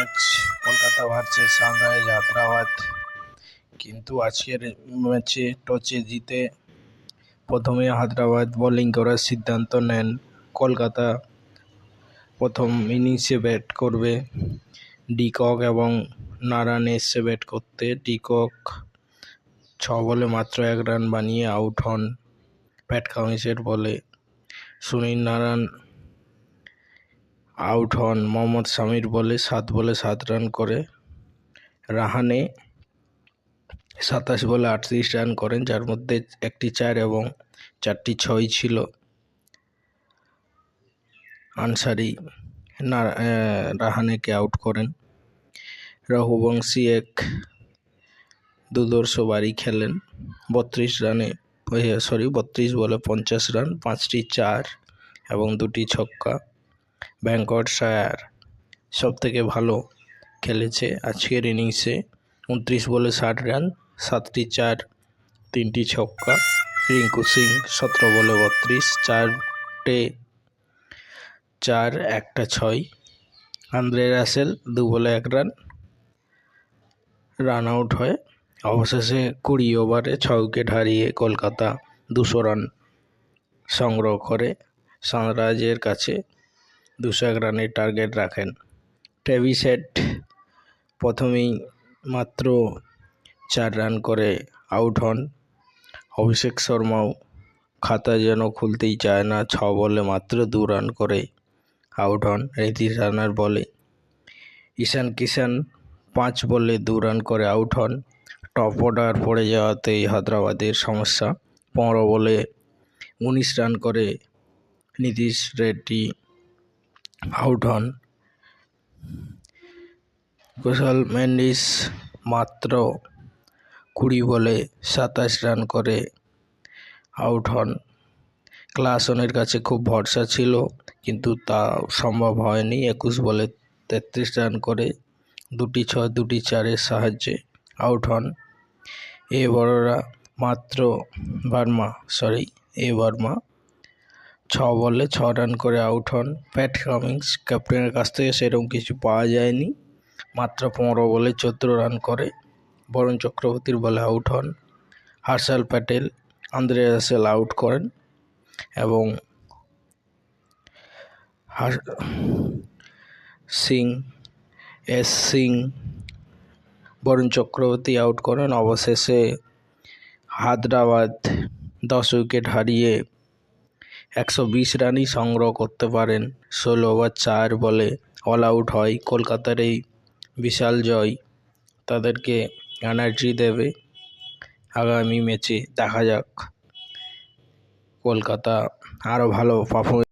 Match Kolkata versus sunrise Hyderabad. কিন্তু আজকের ম্যাচে টসে জিতে প্রথমে হায়দ্রাবাদ বোলিং করার সিদ্ধান্ত নেন। কলকাতা প্রথম ইনিংসে ব্যাট করবে। ডিকক এবং নারায়ণ এসে ব্যাট করতে। ডিকক 6 বলে মাত্র 1 রান বানিয়ে আউট হন। প্যাট কামিন্সের বলে সুনীল নারায়ণ আউট হন। মোহাম্মদ শামির বলে 7 বলে 7 রান করে। রাহানে 27 বলে 38 রান করেন, যার মধ্যে একটি 4 এবং 4টি 6 ছিল। আনসারি রাহানেকে আউট করেন। রঘুবংশী এক দুর্ধর্ষ বাড়ি খেলেন 32 বলে 50 রান, 5টি 4 এবং 2টি ছক্কা। ভেঙ্কটশায়ার সব থেকে ভালো খেলেছে আজকের ইনিংসে, 29 বলে 60 রান, 7টি 4, 3টি ছক্কা। রিঙ্কু সিং 17 বলে 32, 4টে 4, একটা 6। আন্দ্রে রাসেল 2 বলে 1 রান আউট হয়। অবশেষে 20 ওভারে 6 উইকেট হারিয়ে কলকাতা 200 রান সংগ্রহ করে সানরাইজের কাছে 201 রানের টার্গেট রাখেন। ট্রেভিস হেড প্রথমেই মাত্র 4 রান করে আউট হন। অভিষেক শর্মাও খাতা যেন খুলতেই চায় না, 6 বলে মাত্র 2 রান করে আউট হন নীতিশ রানার বলে। ঈশান কিষান 5 বলে 2 রান করে আউট হন। টপ অর্ডার পড়ে যাওয়াতেই হায়দ্রাবাদের সমস্যা। 15 বলে 19 রান করে নীতিশ রেড্ডি আউট হন। কুশল মেন্ডিস মাত্র 20 বলে 27 রান করে আউট হন। ক্লাসনের কাছে খুব ভরসা ছিল, কিন্তু তা সম্ভব হয়নি। 21 বলে 33 রান করে 2টি 6, 2টি 4-এর সাহায্যে আউট হন। ভার্মা 6 বলে 6 রান করে আউট হন। প্যাট কামিন্স ক্যাপ্টেনের কাছ থেকে সেরকম কিছু পাওয়া যায়নি, মাত্র 15 বলে 14 রান করে বরুণ চক্রবর্তীর বলে আউট হন। Harshal Patel Andre Russell out করেন এবং সিং বরুণ চক্রবর্তী আউট করেন। অবশেষে হায়দ্রাবাদ 10 উইকেট হারিয়ে 120 রানই সংগ্রহ করতে পারেন। 16 ওভার 4 বলে অল আউট হয়। কলকাতার এই বিশাল জয় তাদেরকে এনার্জি দেবে। আগামী ম্যাচে দেখা যাক কলকাতা আরও ভালো পারফরমেন্স।